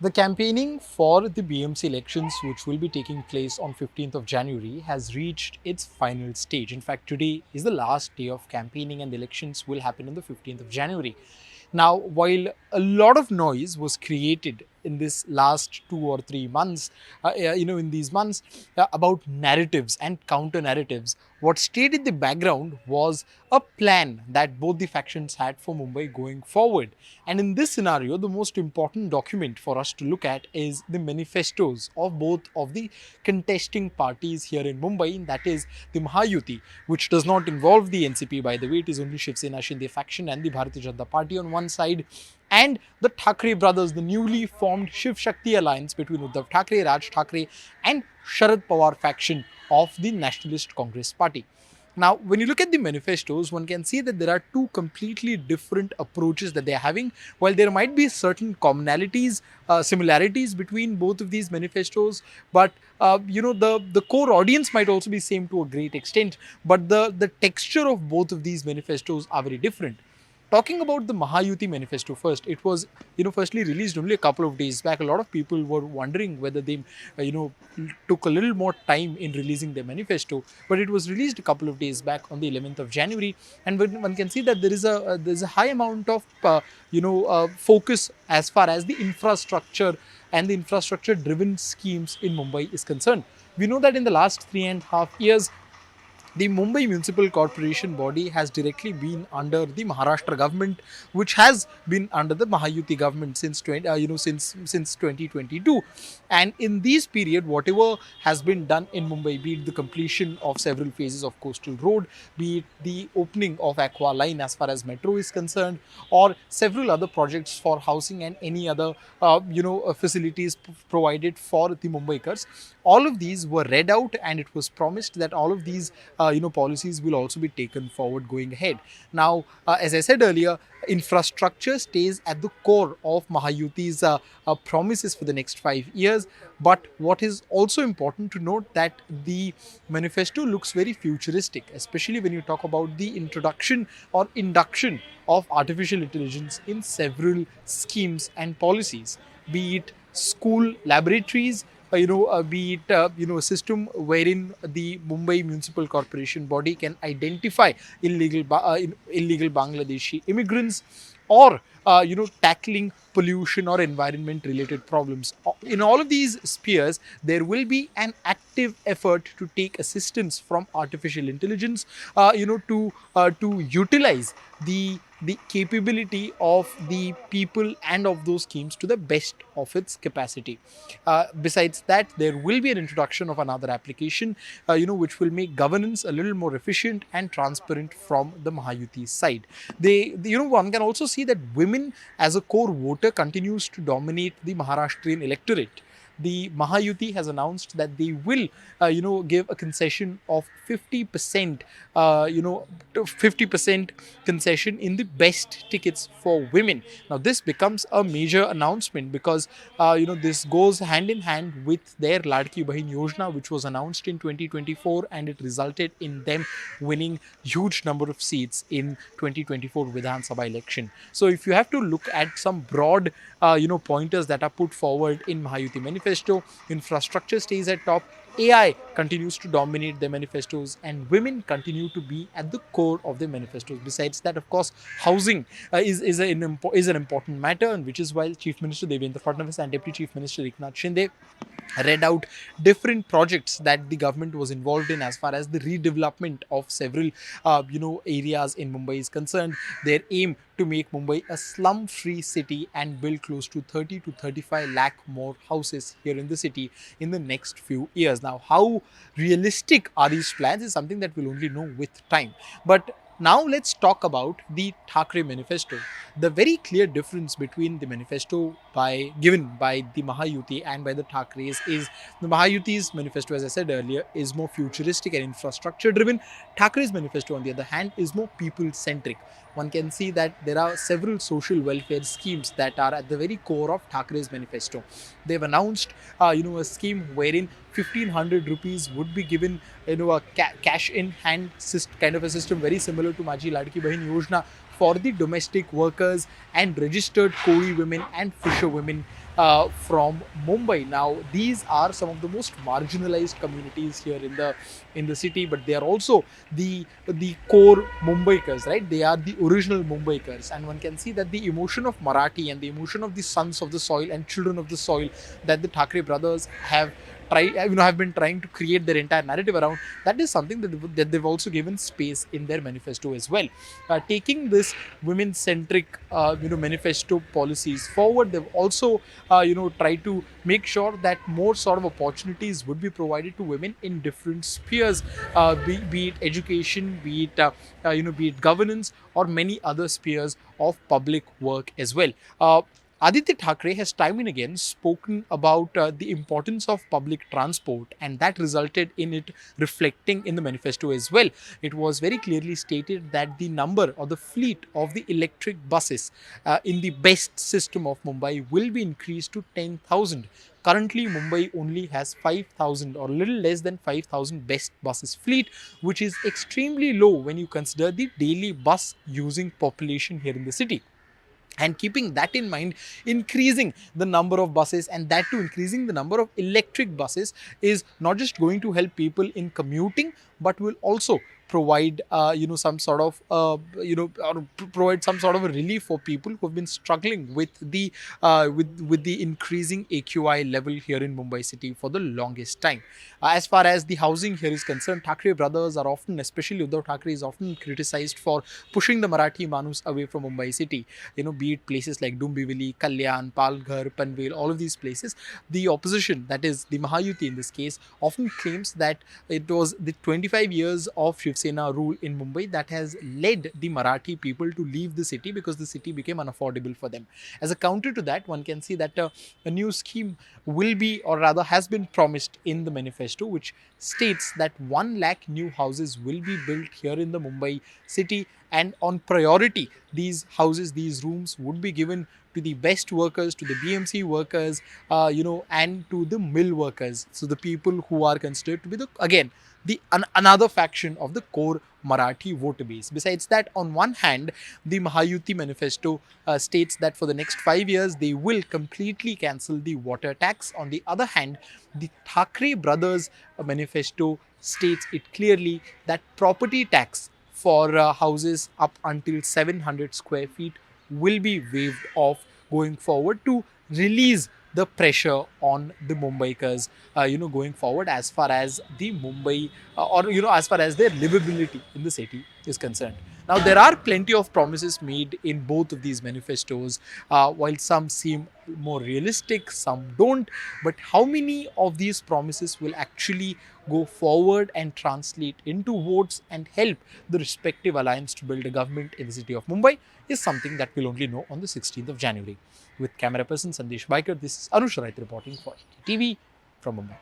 The campaigning for the BMC elections, which will be taking place on 15th of January, has reached its final stage. In fact, today is the last day of campaigning and the elections will happen on the 15th of January. Now, while a lot of noise was created in this last 2 or 3 months, in these months, about narratives and counter narratives, what stayed in the background was a plan that both the factions had for Mumbai going forward. And in this scenario, the most important document for us to look at is the manifestos of both of the contesting parties here in Mumbai, that is the Mahayuti, which does not involve the NCP, by the way. It is only Shiv Sena Shinde faction and the Bharatiya Janata Party on one side, and the Thackeray brothers, the newly formed Shiv Shakti alliance between Uddhav Thackeray, Raj Thackeray, and Sharad Pawar faction of the Nationalist Congress Party. Now, when you look at the manifestos, one can see that there are two completely different approaches that they are having. While there might be certain commonalities, similarities between both of these manifestos, but the core audience might also be same to a great extent. But the texture of both of these manifestos are very different. Talking about the Mahayuti manifesto first, it was, firstly released only a couple of days back. A lot of people were wondering whether they, took a little more time in releasing their manifesto, but it was released a couple of days back on the 11th of January. And one can see that there's a high amount of, focus as far as the infrastructure and the infrastructure-driven schemes in Mumbai is concerned. We know that in the last 3.5 years, the Mumbai Municipal Corporation body has directly been under the Maharashtra government, which has been under the Mahayuti government since 2022. And in this period, whatever has been done in Mumbai, be it the completion of several phases of coastal road, be it the opening of Aqua Line as far as metro is concerned, or several other projects for housing and any other facilities provided for the Mumbaikars, all of these were read out, and it was promised that all of these policies will also be taken forward going ahead. Now, as I said earlier, infrastructure stays at the core of Mahayuti's promises for the next 5 years. But what is also important to note that the manifesto looks very futuristic, especially when you talk about the introduction or induction of artificial intelligence in several schemes and policies, be it school laboratories, be it a system wherein the Mumbai Municipal Corporation body can identify illegal Bangladeshi immigrants, or tackling pollution or environment related problems. In all of these spheres, there will be an active effort to take assistance from artificial intelligence, to utilize the capability of the people and of those schemes to the best of its capacity. Besides that, there will be an introduction of another application, which will make governance a little more efficient and transparent from the Mahayuti side. One can also see that women as a core voter continues to dominate the Maharashtrian electorate. The Mahayuti has announced that they will, give a concession of 50%, 50% concession in the best tickets for women. Now, this becomes a major announcement because, this goes hand in hand with their Ladki Bahin Yojana, which was announced in 2024, and it resulted in them winning huge number of seats in 2024 Vidhan Sabha election. So, if you have to look at some broad, pointers that are put forward in Mahayuti manifesto, infrastructure stays at top, AI continues to dominate the manifestos, and women continue to be at the core of the manifestos. Besides that, of course, housing is an important matter, and which is why Chief Minister Devendra Fadnavis and Deputy Chief Minister Eknath Shinde read out different projects that the government was involved in as far as the redevelopment of several areas in Mumbai is concerned. Their aim to make Mumbai a slum-free city and build close to 30 to 35 lakh more houses here in the city in the next few years. Now, how realistic are these plans is something that we'll only know with time. But now let's talk about the Thackeray manifesto. The very clear difference between the manifesto given by the Mahayuti and by the Thackerays is the Mahayuti's manifesto, as I said earlier, is more futuristic and infrastructure driven. Thackeray's manifesto, on the other hand, is more people-centric. One can see that there are several social welfare schemes that are at the very core of Thackeray's manifesto. They've announced, a scheme wherein 1,500 rupees would be given, a cash in hand kind of a system very similar to Maji Ladki Bahin Yojana for the domestic workers and registered Kodi women and fisher women. from Mumbai. Now, these are some of the most marginalized communities here in the city, but they are also the core Mumbaikars, right? They are the original Mumbaikars, and one can see that the emotion of Marathi and the emotion of the sons of the soil and children of the soil that the Thackeray brothers have have been trying to create their entire narrative around, that is something that they've also given space in their manifesto as well. Taking this women-centric manifesto policies forward, they've also tried to make sure that more sort of opportunities would be provided to women in different spheres, be it education, be it governance, or many other spheres of public work as well. Aditya Thackeray has time and again spoken about the importance of public transport, and that resulted in it reflecting in the manifesto as well. It was very clearly stated that the number or the fleet of the electric buses in the best system of Mumbai will be increased to 10,000. Currently, Mumbai only has 5,000 or little less than 5,000 best buses fleet, which is extremely low when you consider the daily bus using population here in the city. And keeping that in mind, increasing the number of buses, and that too increasing the number of electric buses, is not just going to help people in commuting, but will also provide some sort of or provide some sort of a relief for people who have been struggling with the increasing AQI level here in Mumbai city for the longest time. As far as the housing here is concerned, Thackeray brothers are often, especially Uddhav Thackeray, is often criticized for pushing the Marathi Manus away from Mumbai city. Be it places like Dombivli, Kalyan, Palghar, Unveil, all of these places. The opposition, that is the Mahayuti in this case, often claims that it was the 25 years of Shiv Sena rule in Mumbai that has led the Marathi people to leave the city because the city became unaffordable for them. As a counter to that, one can see that a new scheme will be, or rather has been promised in the manifesto, which states that 1 lakh new houses will be built here in the Mumbai city, and on priority, these houses, these rooms would be given to the best workers, to the BMC workers, and to the mill workers. So the people who are considered to be another faction of the core Marathi voter base. Besides that, on one hand, the Mahayuti manifesto states that for the next 5 years they will completely cancel the water tax. On the other hand, the Thackeray brothers manifesto states it clearly that property tax for houses up until 700 square feet will be waived off going forward to release the pressure on the Mumbaikars, going forward as far as the Mumbai as far as their livability in the city is concerned. Now, there are plenty of promises made in both of these manifestos. While some seem more realistic, some don't. But how many of these promises will actually go forward and translate into votes and help the respective alliance to build a government in the city of Mumbai is something that we'll only know on the 16th of January. With camera person Sandesh Baikar, this is Anush Rait reporting for NDTV from Mumbai.